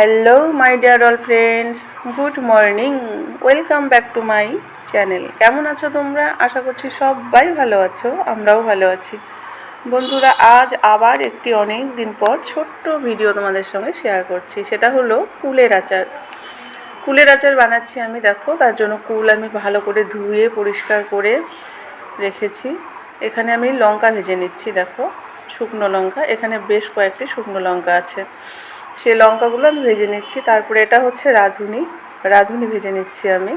Hello my dear all friends, good morning. Welcome back to my channel. কেমন আছো তোমরা? আশা করছি সবাই ভালো আছো, আমরাও ভালো আছি। বন্ধুরা, আজ আবার একটি অনেক দিন পর ছোট্ট ভিডিও তোমাদের সঙ্গে শেয়ার করছি। সেটা হলো কুলের আচার। কুলের আচার বানাচ্ছি আমি। দেখো, তার জন্য কুল আমি ভালো করে ধুয়ে পরিষ্কার করে রেখেছি। এখানে আমি লঙ্কা ভেজে নিচ্ছি। দেখো, শুকনো লঙ্কা, এখানে বেশ কয়েকটি শুকনো লঙ্কা আছে। সেই লঙ্কাগুলো আমি ভেজে নিচ্ছি। তারপরে এটা হচ্ছে রাঁধুনি ভেজে নিচ্ছি আমি।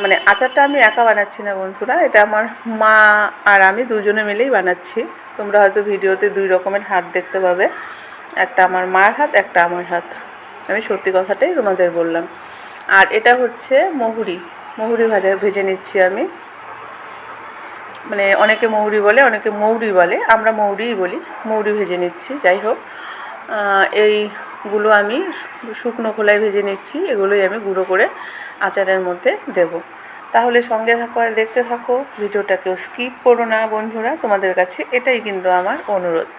মানে আচারটা আমি একা বানাচ্ছি না বন্ধুরা, এটা আমার মা আর আমি দুজনে মিলেই বানাচ্ছি। তোমরা হয়তো ভিডিওতে দুই রকমের হাত দেখতে পাবে, একটা আমার মার হাত, একটা আমার হাত। আমি সত্যি কথাটাই তোমাদের বললাম। আর এটা হচ্ছে মহুরি ভেজে নিচ্ছি আমি। মানে অনেকে মৌরি বলে, অনেকে মৌরি বলে, আমরা মৌরিই বলি। মৌরি ভেজে নিচ্ছি। যাই হোক, এইগুলো আমি শুকনো খোলায় ভেজে নিচ্ছি। এগুলোই আমি গুঁড়ো করে আচারের মধ্যে দেব। তাহলে সঙ্গে থাকো আর দেখতে থাকো, ভিডিওটাকেও স্কিপ করো না বন্ধুরা। তোমাদের কাছে এটাই কিন্তু আমার অনুরোধ।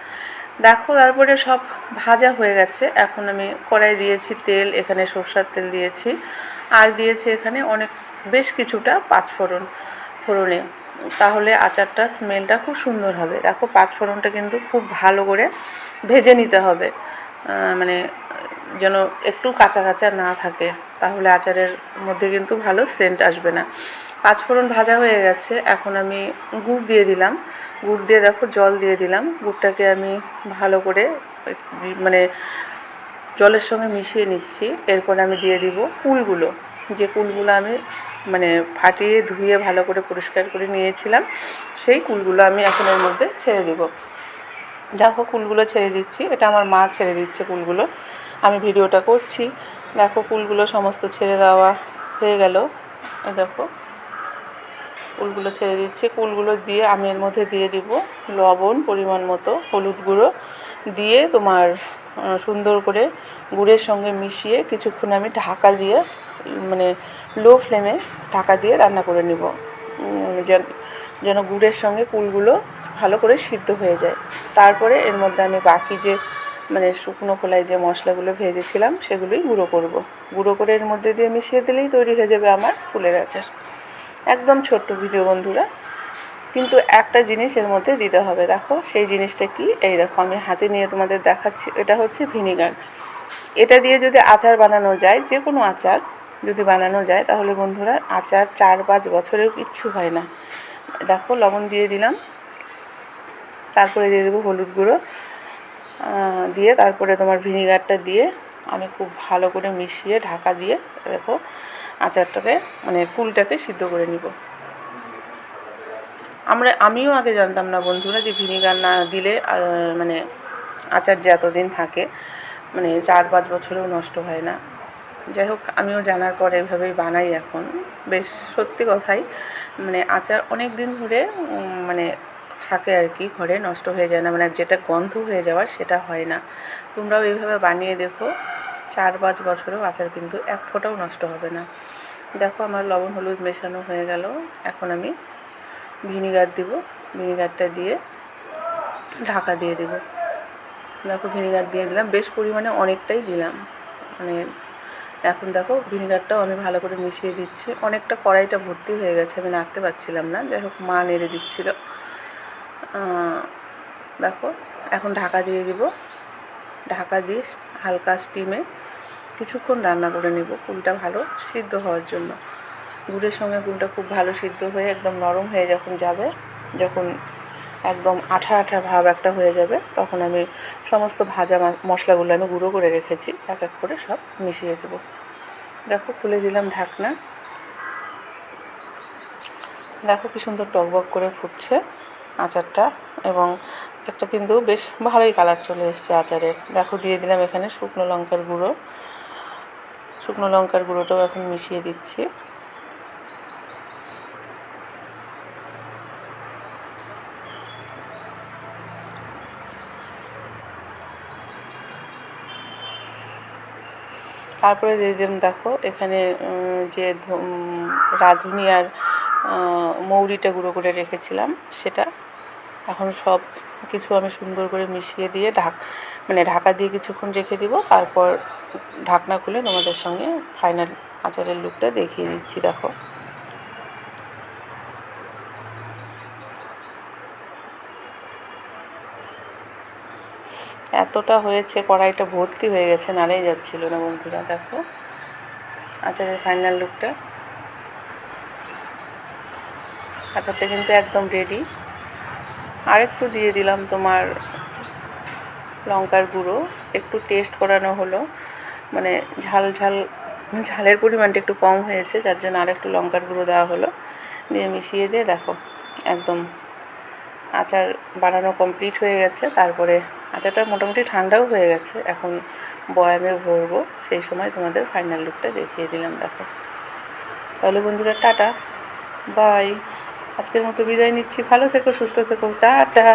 দেখো, তারপরে সব ভাজা হয়ে গেছে। এখন আমি কড়াই দিয়েছি তেল, এখানে সরষের তেল দিয়েছি, আর দিয়েছি এখানে বেশ কিছুটা ফোড়নে। তাহলে আচারটা স্মেলটা খুব সুন্দর হবে। দেখো, পাঁচফোড়নটা কিন্তু খুব ভালো করে ভেজে নিতে হবে, মানে যেন একটু কাঁচা কাঁচা না থাকে, তাহলে আচারের মধ্যে কিন্তু ভালো সেন্ট আসবে না। পাঁচফোড়ন ভাজা হয়ে গেছে। এখন আমি গুড় দিয়ে দিলাম। গুড় দিয়ে দেখো জল দিয়ে দিলাম। গুড়টাকে আমি ভালো করে মানে জলের সঙ্গে মিশিয়ে নিচ্ছি। এরপর আমি দিয়ে দিব কুলগুলো, যে কুলগুলো আমি মানে ফাটিয়ে ধুয়ে ভালো করে পরিষ্কার করে নিয়েছিলাম, সেই কুলগুলো আমি এখন এর মধ্যে ছেড়ে দিব। দেখো, কুলগুলো ছেড়ে দিচ্ছি। এটা আমার মা ছেড়ে দিচ্ছে কুলগুলো, আমি ভিডিওটা করছি। দেখো, কুলগুলো সমস্ত ছেড়ে দেওয়া হয়ে গেল। দেখো, কুলগুলো ছেড়ে দিচ্ছি। কুলগুলো দিয়ে আমি এর মধ্যে দিয়ে দিব লবণ পরিমাণ মতো, হলুদ গুঁড়ো দিয়ে তোমার সুন্দর করে গুড়ের সঙ্গে মিশিয়ে কিছুক্ষণ আমি ঢাকা দিয়ে, মানে লো ফ্লেমে ঢাকা দিয়ে রান্না করে নিব, যেন গুড়ের সঙ্গে কুলগুলো ভালো করে সিদ্ধ হয়ে যায়। তারপরে এর মধ্যে আমি বাকি যে মানে শুকনো খোলায় যে মশলাগুলো ভেজেছিলাম সেগুলোই গুঁড়ো করে এর মধ্যে দিয়ে মিশিয়ে দিলেই তৈরি হয়ে যাবে আমার কুলের আচার। একদম ছোট্ট ভিডিও বন্ধুরা, কিন্তু একটা জিনিস এর মধ্যে দিতে হবে। দেখো, সেই জিনিসটা কি, এই দেখো আমি হাতে নিয়ে তোমাদের দেখাচ্ছি। এটা হচ্ছে ভিনিগার। এটা দিয়ে যদি আচার বানানো যায়, যে কোনো আচার যদি বানানো যায়, তাহলে বন্ধুরা আচার 4-5 বছরেও কিচ্ছু হয় না। দেখো, লবণ দিয়ে দিলাম, তারপরে দিয়ে দেবো হলুদ গুঁড়ো, দিয়ে তারপরে তোমার ভিনিগারটা দিয়ে আমি খুব ভালো করে মিশিয়ে ঢাকা দিয়ে দেখো আচারটাকে মানে কুলটাকে সিদ্ধ করে নিব। আমিও আগে জানতাম না বন্ধুরা যে ভিনিগার না দিলে মানে আচার যে এতদিন থাকে, মানে 4-5 বছরেও নষ্ট হয় না। যাই হোক, আমিও জানার পর এভাবেই বানাই এখন। বেশ সত্যি কথাই, মানে আচার অনেক দিন ধরে মানে থাকে আর কি, ঘরে নষ্ট হয়ে যায় না, মানে যেটা গন্ধ হয়ে যাওয়ার সেটা হয় না। তোমরাও এইভাবে বানিয়ে দেখো, 4-5 বছরেও আচার কিন্তু এক ফোঁটাও নষ্ট হবে না। দেখো, আমার লবণ হলুদ মেশানো হয়ে গেল। এখন আমি ভিনিগার দিব। ভিনিগারটা দিয়ে ঢাকা দিয়ে দেব। দেখো, ভিনিগার দিয়ে দিলাম, বেশ পরিমাণে অনেকটাই দিলাম। মানে এখন দেখো, ভিনিগারটাও আমি ভালো করে মিশিয়ে দিচ্ছি। অনেকটা কড়াইটা ভর্তি হয়ে গেছে, আমি নাড়তে পারছিলাম না। যাই হোক, মা নেড়ে দিচ্ছিল। দেখো, এখন ঢাকা দিয়ে দিব। ঢাকা দিয়ে হালকা স্টিমে কিছুক্ষণ রান্না করে নেব, কুলটা ভালো সিদ্ধ হওয়ার জন্য। গুড়ের সঙ্গে কুলটা খুব ভালো সিদ্ধ হয়ে একদম নরম হয়ে যখন যাবে, যখন একদম আঠা আঠা ভাব একটা হয়ে যাবে, তখন আমি সমস্ত ভাজা মশলাগুলো আমি গুঁড়ো করে রেখেছি এক এক করে সব মিশিয়ে দেব। দেখো, খুলে দিলাম ঢাকনা। দেখো কি সুন্দর টকবক করে ফুটছে আচারটা, এবং একটা কিন্তু বেশ ভালোই কালার চলে এসছে আচারের। দেখো, দিয়ে দিলাম এখানে শুকনো লঙ্কার গুঁড়োটাও এখন মিশিয়ে দিচ্ছি। তারপরে দিয়ে দিলাম, দেখো এখানে যে রাঁধুনি আর মৌরিটা গুঁড়ো করে রেখেছিলাম সেটা। এখন সব কিছু আমি সুন্দর করে মিশিয়ে দিয়ে ঢাকা দিয়ে কিছুক্ষণ রেখে দিব। তারপর ঢাকনা খুলে তোমাদের সঙ্গে ফাইনাল আচারের লুকটা দেখিয়ে দিচ্ছি। দেখো এতটা হয়েছে, কড়াইটা ভর্তি হয়ে গেছে, নাড়াই যাচ্ছিল না বন্ধুরা। দেখো আচারের ফাইনাল লুকটা। আচারটা কিন্তু একদম রেডি। আর একটু দিয়ে দিলাম তোমার লঙ্কার গুঁড়ো, একটু টেস্ট করানো হলো, মানে ঝালের পরিমাণটা একটু কম হয়েছে, যার জন্য আর একটু লঙ্কার গুঁড়ো দেওয়া হলো। দিয়ে মিশিয়ে দিয়ে দেখো একদম আচার বানানো কমপ্লিট হয়ে গেছে। তারপরে আচারটা মোটামুটি ঠান্ডাও হয়ে গেছে, এখন বয়ামে ভরবো, সেই সময় তোমাদের ফাইনাল লুকটা দেখিয়ে দিলাম। দেখো তাহলে বন্ধুরা টাটা, বাই, আজকের মতো বিদায় নিচ্ছি। ভালো থেকো, সুস্থ থেকো, টাটা।